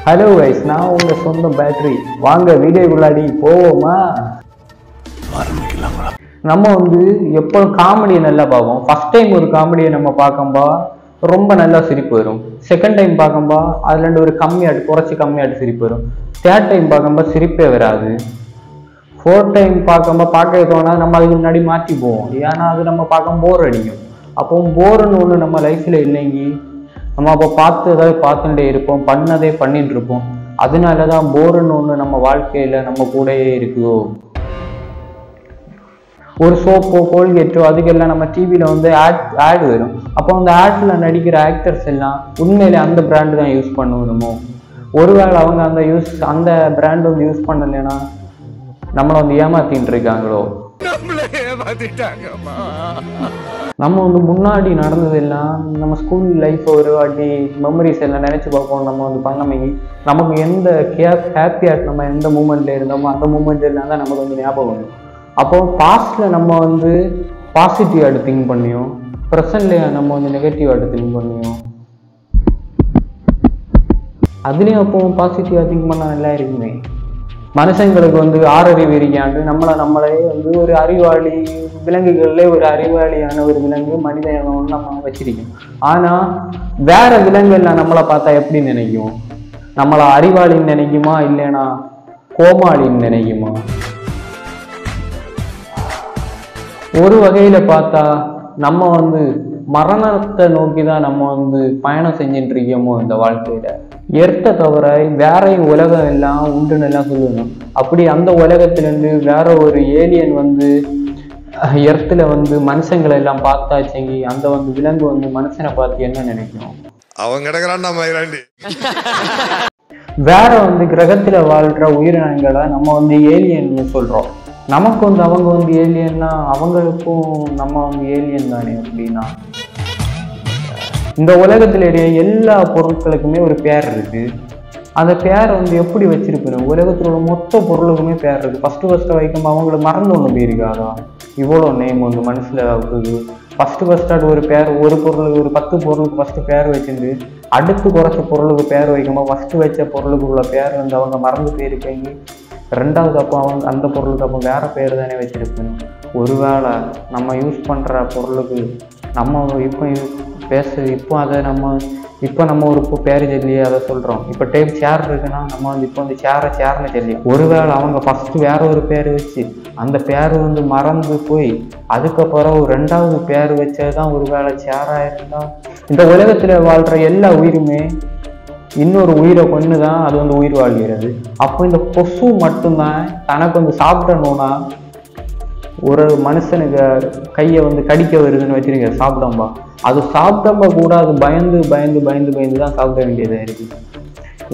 Hello guys, நான் உங்க சொந்த பேட்டரி. வாங்க வீடியோக்குள்ளாடி போவோமா? ஆரம்பிக்கலாங்களா? நம்ம எப்போ காமெடியை நல்லா பார்ப்போம். ஃபர்ஸ்ட் டைம் ஒரு காமெடியை நம்ம பார்க்கும்பா ரொம்ப நல்லா சிரிப்பு வரும். செகண்ட் டைம் பார்க்கும்பா அதுல இருந்து ஒரு குறைச்சி கம்மியாட்டு சிரிப்பு வரும். தேர்ட் டைம் பார்க்கும்பா சிரிப்பே வராது. ஃபோர்த் டைம் பார்க்க தோணா நம்ம அதுக்கு முன்னாடி மாற்றி போவோம். ஏன்னா அது நம்ம பார்க்க போர் அடிக்கும். அப்போ போர்னு ஒன்று நம்ம லைஃப்ல இல்லைங்கி நம்ம அப்போ பார்த்துட்டே இருப்போம், பண்ணதே பண்ணிட்டு இருப்போம். அதனாலதான் போர்னு ஒன்று நம்ம வாழ்க்கையில நம்ம கூடயே இருக்குதோ. ஒரு சோப்போ கோல்கேட்டோ அதுக்கெல்லாம் நம்ம டிவியில ஆட் வரும். அப்போ அந்த ஆட்ல நடிக்கிற ஆக்டர்ஸ் எல்லாம் உண்மையிலே அந்த பிராண்டு தான் யூஸ் பண்ணணுமோ? ஒருவேளை அவங்க அந்த பிராண்ட் யூஸ் பண்ணலைன்னா நம்மளை ஏமாத்தின்னு இருக்காங்களோ? நம்ம முன்னாடி நடந்ததெல்லாம் நம்ம ஸ்கூல் லைஃப் ஒரு வாட்டி மெமரிஸ் எல்லாம் நினைச்சு பார்ப்போம். நம்ம பண்ணமை நமக்கு எந்த ஹாப்பியாக நம்ம எந்த மூமெண்ட்ல இருந்தோமோ அந்த மூமெண்ட் எல்லாம் தான் நமக்கு ஞாபகம் வரும். அப்போ பாஸ்ட்ல நம்ம பாசிட்டிவ் ஆட்டு திங்க் பண்ணியோம், ப்ரெசன்ட்ல நம்ம நெகட்டிவ் ஆட்டு திங்க் பண்ணியோம். அதுலயும் அப்போ பாசிட்டிவா திங்க் பண்ண நல்லா இருக்குமே. மனுஷங்களுக்கு ஆறறிவு இருக்காண்டு நம்மளே ஒரு அறிவாளி விலங்குகள்ல ஒரு அறிவாளியான ஒரு விலங்கு மனிதன் நம்ம வச்சிருக்கோம். ஆனா வேற விலங்குகள்ல நம்மளை பார்த்தா எப்படி நினைக்கும்? நம்மளை அறிவாளின்னு நினைக்குமா, இல்லைன்னா கோமாளின்னு நினைக்குமா? ஒரு வகையில பார்த்தா நம்ம மரணத்தை நோக்கிதான் நம்ம பயணம் செஞ்சுட்டு இருக்கோமோ இந்த வாழ்க்கையில. எர்த்தை தவிர வேற உலகம் எல்லாம் உண்டுன்னு எல்லாம் சொல்லணும். அப்படி அந்த உலகத்திலிருந்து வேற ஒரு ஏலியன் எர்த்துல மனுஷங்களை எல்லாம் பார்த்தாச்சேங்கி அந்த விலங்கு மனுஷனை பார்த்து என்ன நினைக்கணும்? அவங்க வேற கிரகத்துல வாழ்ற உயிரினங்களை நம்ம ஏலியன் சொல்றோம். நமக்கு அவங்க ஏலியன்னா அவங்களுக்கும் நம்ம ஏலியன் தானே. அப்படின்னா இந்த உலகத்துல எல்லா பொருட்களுக்குமே ஒரு பேர் இருக்கு. அந்த பேர் எப்படி வச்சிருக்கணும்? உலகத்துல உள்ள மொத்த பொருளுக்குமே பேர் இருக்கு. ஃபர்ஸ்ட் வைக்கும் அவங்களை மறந்து ஒண்ணு போயிருக்காதா? இவ்வளோ நேம் மனசுல ஆகுது. ஃபர்ஸ்ட் ஒரு பேர், ஒரு பொருளுக்கு ஒரு 10 பொருளுக்கு ஃபர்ஸ்ட் பேர் வச்சிருந்து அடுத்து குறைச்ச பொருளுக்கு பேர் வைக்கும்போது ஃபர்ஸ்ட் வச்ச பொருளுக்கு உள்ள பேர் அவங்க மறந்து போயிருக்காங்க. ரெண்டாவது அப்போ அந்த பொருளுக்கு அப்போ வேற பேர் தானே வச்சிருக்கணும். ஒருவேளை நம்ம யூஸ் பண்ற பொருளுக்கு நம்ம இப்போ பேசுறது இப்போ நம்ம ஒரு பேர் சொல்லியே அதை சொல்றோம். இப்போ சேர் இருக்குன்னா நம்ம இப்போ சேர்னு சொல்லி, ஒருவேளை அவங்க ஃபர்ஸ்ட் வேற ஒரு பேர் வச்சு அந்த பேர் மறந்து போய் அதுக்கப்புறம் ரெண்டாவது பேர் வச்சதுதான் ஒருவேளை சேரா இருந்தா, இந்த உலகத்துல வாழ்ற எல்லா உயிருமே இன்னொரு உயிரை கொண்டுதான் அது உயிர் வாழ்கிறது. அப்போ இந்த கொசு மட்டும்தான் தனக்கு சாப்பிடணும்னா ஒரு மனுஷனுக்கு கையை கடிக்க வருதுன்னு வச்சிருக்க சாப்பிடம்பா, அது சாப்பிட்டம்ப கூட அது பயந்து பயந்து பயந்து பயந்து தான் சாப்பிட வேண்டியதா இருக்கு.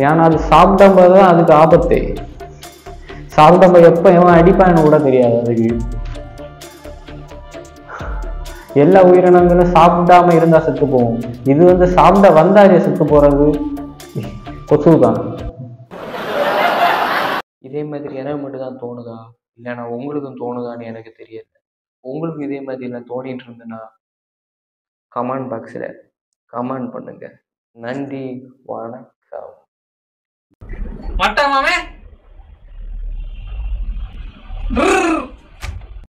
ஏன்னா அது சாப்பிட்டம்பதான் அதுக்கு ஆபத்தே. சாப்பிட்டம்ப எப்ப எவன் அடிப்பான்னு கூட தெரியாது அதுக்கு. எல்லா உயிரினங்களும் சாப்பிடாம இருந்தா செத்து போகும். இது சாப்பிட வந்தாலே செத்து போறது கொசுதான். இதே மாதிரி எனக்கு மட்டும் தான் தோணுதா, இல்லைன்னா உங்களுக்கும் தோணுதான்னு எனக்கு தெரியல. உங்களுக்கு இதே மாதிரி எல்லாம் தோணிட்டு இருந்தேன்னா கமெண்ட் பாக்ஸில் கமெண்ட் பண்ணுங்க. நன்றி, வணக்கம். மட்டமாமே